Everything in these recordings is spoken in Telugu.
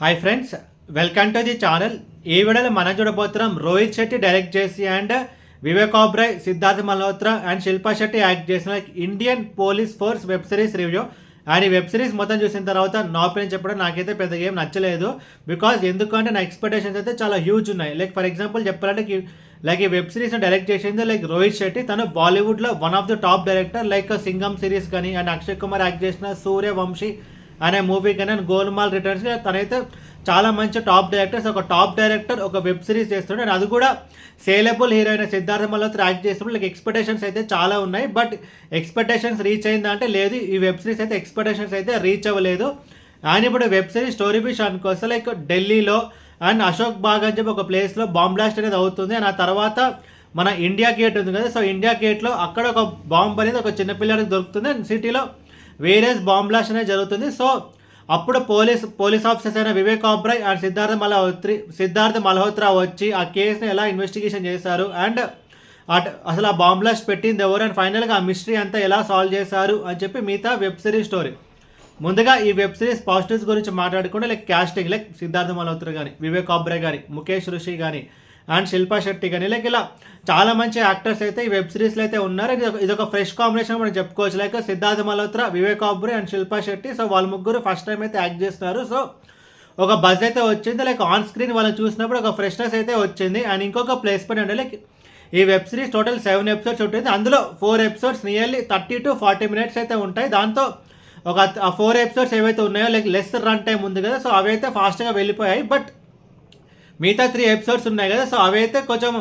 Hi friends, welcome to the channel. ఈ వీడియోలో మనం చూడబోతున్నాం రోహిత్ శెట్టి డైరెక్ట్ చేసి and Vivek Oberoi, Siddharth Malhotra and Shilpa Shetty act చేసిన Indian Police Force web series review. And ఈ వెబ్ సిరీస్ మొత్తం చూసిన తర్వాత నా ఒపీనియన్ చెప్పడం నాకైతే పెద్దగా ఏం నచ్చలేదు. బికాజ్ ఎందుకంటే నా ఎక్స్పెక్టేషన్స్ అయితే చాలా హ్యూజ్ ఉన్నాయి. లైక్ ఫర్ ఎగ్జాంపుల్ చెప్పాలంటే ఈ వెబ్ సిరీస్ని డైరెక్ట్ చేసింది లైక్ రోహిత్ శెట్టి. తను బాలీవుడ్లో one of the top director. Like Singham series కానీ అండ్ అక్షయ్ కుమార్ యాక్ట్ చేసిన సూర్యవంశీ అనే మూవీ కానీ అండ్ గోల్మాల్ రిటర్న్స్, తనైతే చాలా మంచి టాప్ డైరెక్టర్స్. ఒక టాప్ డైరెక్టర్ ఒక వెబ్ సిరీస్ చేస్తున్నాడు అండ్ అది కూడా saleable heroine Siddharth Malhotra act చేస్తున్నప్పుడు లైక్ ఎక్స్పెక్టేషన్స్ అయితే చాలా ఉన్నాయి. బట్ ఎక్స్పెక్టేషన్స్ రీచ్ అయిందా అంటే లేదు. ఈ వెబ్ సిరీస్ అయితే ఎక్స్పెక్టేషన్స్ అయితే రీచ్ అవ్వలేదు. అండ్ ఇప్పుడు వెబ్ సిరీస్ స్టోరీ విషయానికి వస్తే లైక్ ఢిల్లీలో అండ్ అశోక్ బాగ్ అని చెప్పి ఒక ప్లేస్లో బాంబ్ బ్లాస్ట్ అనేది అవుతుంది. అండ్ ఆ తర్వాత మన ఇండియా గేట్ ఉంది కదా, సో ఇండియా గేట్లో అక్కడ ఒక బాంబ్ అనేది ఒక చిన్నపిల్లడికి దొరుకుతుంది అండ్ సిటీలో వేరియస్ బాంబ్ బ్లాస్ట్ అనేది జరుగుతుంది. సో అప్పుడు పోలీస్ ఆఫీసర్స్ అయిన వివేక్ ఓబ్రాయ్ అండ్ సిద్ధార్థ్ మల్హోత్రా వచ్చి ఆ కేసుని ఎలా ఇన్వెస్టిగేషన్ చేశారు అండ్ అసలు ఆ బాంబ్ బ్లాస్ట్ పెట్టింది ఎవరు అండ్ ఫైనల్గా ఆ మిస్టరీ అంతా ఎలా సాల్వ్ చేశారు అని చెప్పి మిగతా వెబ్ సిరీస్ స్టోరీ. ముందుగా ఈ వెబ్ సిరీస్ పాజిటివ్స్ గురించి మాట్లాడుకుంటే like casting, like Siddharth Malhotra కానీ, వివేక్ ఓబ్రాయ్ కానీ, ముఖేష్ రుషి కానీ అండ్ శిల్పా శెట్టి కానీ, లైక్ ఇలా చాలా మంచి యాక్టర్స్ అయితే ఈ వెబ్ సిరీస్లో అయితే ఉన్నారు. ఇది ఒక ఫ్రెష్ కాంబినేషన్ మనం చెప్పుకోవచ్చు. Like Siddharth Malhotra, Vivek Oberoi and Shilpa Shetty, so వాళ్ళ ముగ్గురు ఫస్ట్ టైం అయితే యాక్ట్ చేస్తున్నారు. సో ఒక బజ్ అయితే వచ్చింది. లైక్ ఆన్ స్క్రీన్ వాళ్ళని చూసినప్పుడు ఒక ఫ్రెష్నెస్ అయితే వచ్చింది. అండ్ ఇంకొక ప్లేస్ పాయింట్ అంటే లైక్ ఈ వెబ్ సిరీస్ టోటల్ 7 ఎపిసోడ్స్ ఉంటుంది. అందులో 4 ఎపిసోడ్స్ నియర్లీ 30 to 40 minutes అయితే ఉంటాయి. దాంతో ఒక 4 ఎపిసోడ్స్ ఏవైతే ఉన్నాయో లైక్ లెస్ రన్ టైం ఉంది కదా, సో అవి అయితే ఫాస్ట్గా వెళ్ళిపోయాయి. బట్ మిగతా 3 ఎపిసోడ్స్ ఉన్నాయి కదా, సో అవి అయితే కొంచెం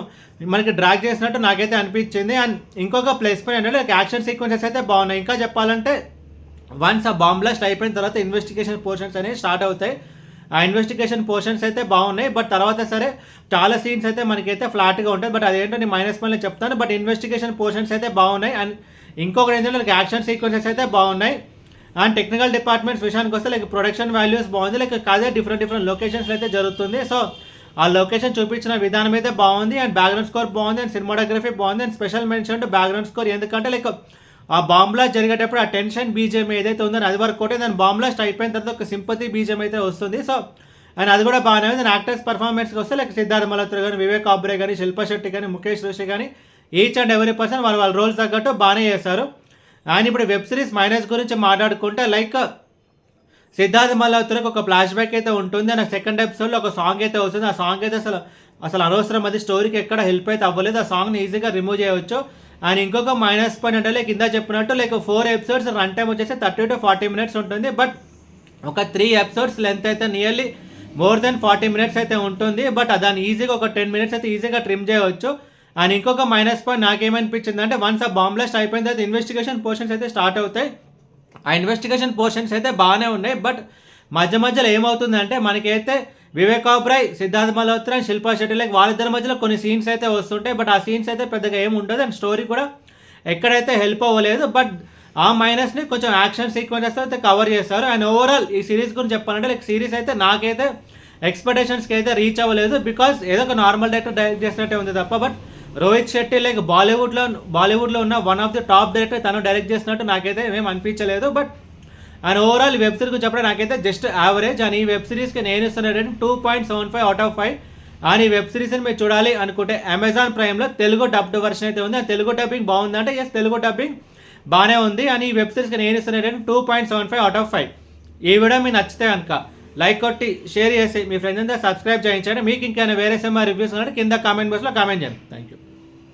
మనకి డ్రాగ్ చేసినట్టు నాకైతే అనిపించింది. అండ్ ఇంకొక ప్లస్ పాయింట్ అంటే యాక్షన్ సీక్వెన్సెస్ అయితే బాగున్నాయి. ఇంకా చెప్పాలంటే వన్స్ ఆ బాంబ్ బ్లాస్ట్ అయిపోయిన తర్వాత ఇన్వెస్టిగేషన్ పోర్షన్స్ అనేవి స్టార్ట్ అవుతాయి. ఆ ఇన్వెస్టిగేషన్ పోర్షన్స్ అయితే బాగున్నాయి. బట్ తర్వాత సరే చాలా సీన్స్ అయితే మనకైతే ఫ్లాట్గా ఉంటాయి. బట్ అదేంటో నేను మైనస్ పాయింట్ చెప్తాను. బట్ ఇన్వెస్టిగేషన్ పోర్షన్స్ అయితే బాగున్నాయి. అండ్ ఇంకొకటి ఏంటంటే యాక్షన్ సీక్వెన్సెస్ అయితే బాగున్నాయి. అండ్ టెక్నికల్ డిపార్ట్మెంట్స్ విషయానికి వస్తే లైక్ ప్రొడక్షన్ వాల్యూస్ బాగుంది. లైక్ అదే డిఫరెంట్ లొకేషన్స్ అయితే జరుగుతుంది. సో ఆ లొకేషన్ చూపించిన విధానం అయితే బాగుంది. అండ్ బ్యాక్గ్రౌండ్ స్కోర్ బాగుంది అండ్ సినిమాటోగ్రఫీ బాగుంది. And special mention to background score. ఎందుకంటే లైక్ ఆ బాంబ్ బ్లాస్ట్ జరిగేటప్పుడు ఆ టెన్షన్ బీజిఎం ఏదైతే ఉందో అది వరకు కొట్టే దాని బాంబ్ బ్లాస్ట్ అయిపోయిన తర్వాత ఒక సింపతి బీజిఎం అయితే వస్తుంది. సో అండ్ అది కూడా బాగానే ఉంది. యాక్టర్స్ పర్ఫార్మెన్స్కి వస్తే లైక్ సిద్ధార్థ్ మల్హోత్రా కానీ, వివేక్ ఓబ్రాయ్ కానీ, శిల్పా శెట్టి కానీ, ముఖేష్ రుషి కానీ ఈచ్ అండ్ ఎవరీ పర్సన్ వాళ్ళ రోల్స్ తగ్గట్టు బాగానే చేస్తారు. అండ్ ఇప్పుడు వెబ్ సిరీస్ మైనస్ గురించి మాట్లాడుకుంటే లైక్ సిద్ధార్థ్ మల్హోత్రాకి ఒక ఫ్లాష్ బ్యాక్ అయితే ఉంటుంది. అండ్ సెకండ్ ఎపిసోడ్లో ఒక సాంగ్ అయితే వస్తుంది. ఆ సాంగ్ అయితే అసలు అనవసరం, అది స్టోరీకి ఎక్కడ హెల్ప్ అయితే అవ్వలేదు. ఆ సాంగ్ని ఈజీగా రిమూవ్ చేయవచ్చు. అండ్ ఇంకొక మైనస్ పాయింట్ అంటే లైక్ కింద చెప్పినట్టు లైక్ 4 ఎపిసోడ్స్ రన్ టైం వచ్చేసి 30 to 40 minutes ఉంటుంది. బట్ ఒక 3 ఎపిసోడ్స్ లెంత్ అయితే నియర్లీ మోర్ దెన్ 40 minutes అయితే ఉంటుంది. బట్ దాన్ని ఈజీగా ఒక 10 minutes అయితే ఈజీగా ట్రిమ్ చేయవచ్చు. అండ్ ఇంకొక మైనస్ పాయింట్ నాకేమనిపించింది అంటే వన్స్ ఆ బాంబ్ బ్లాస్ట్ అయిపోయిన తర్వాత ఇన్వెస్టిగేషన్ పోర్షన్స్ అయితే స్టార్ట్ అవుతాయి. ఆ ఇన్వెస్టిగేషన్ పోర్షన్స్ అయితే బాగానే ఉన్నాయి. బట్ మధ్యలో ఏమవుతుందంటే మనకైతే వివేక్ ఓబ్రాయ్, సిద్ధార్థ్ మల్హోత్రా, శిల్పా శెట్టి లైక్ వాళ్ళిద్దరి మధ్యలో కొన్ని సీన్స్ అయితే వస్తుంటాయి. బట్ ఆ సీన్స్ అయితే పెద్దగా ఏమి ఉండదు. అండ్ స్టోరీ కూడా ఎక్కడైతే హెల్ప్ అవ్వలేదు. బట్ ఆ మైనస్ని కొంచెం యాక్షన్ సీక్వెన్సెస్ అయితే కవర్ చేస్తారు. అండ్ ఓవరాల్ ఈ సిరీస్ గురించి చెప్పాలంటే లైక్ సిరీస్ అయితే నాకైతే ఎక్స్పెక్టేషన్స్కి అయితే రీచ్ అవ్వలేదు. బికాస్ ఏదో ఒక నార్మల్ డైరెక్టర్ డైరెక్ట్ చేసినట్టే ఉంది తప్ప. బట్ రోహిత్ శెట్టి లైక్ బాలీవుడ్లో ఉన్న one of the top director తను డైరెక్ట్ చేసినట్టు నాకైతే ఏమేమి అనిపించలేదు. బట్ అండ్ ఓవరాల్ ఈ వెబ్ సిరీస్ గురించి చెప్పడం నాకైతే జస్ట్ యావరేజ్. అండ్ ఈ వెబ్ సిరీస్కి నేను ఇస్తున్న రేటింగ్ 2.75 out of 5. అండ్ ఈ వెబ్ సిరీస్ని మీరు చూడాలి అనుకుంటే అమెజాన్ ప్రైమ్లో తెలుగు డబ్డ్ వర్షన్ అయితే ఉంది. అండ్ తెలుగు డబ్బింగ్ బాగుంది అంటే ఎస్, తెలుగు డబ్బింగ్ బాగానే ఉంది. అండ్ ఈ వెబ్ సిరీస్కి నేను ఇస్తున్న రేటింగ్ 2.75 out of 5. ఈ వీడియో మీకు నచ్చితే కనుక లైక్ కొట్టి షేర్ చేసి మీ ఫ్రెండ్స్ అంతా సబ్స్క్రైబ్ చేయించండి. మీకు ఇంకా వేరే సినిమా రివ్యూస్ ఉన్నట్టు కింద కామెంట్ బాక్స్లో కామెంట్ చేయండి. Thank you.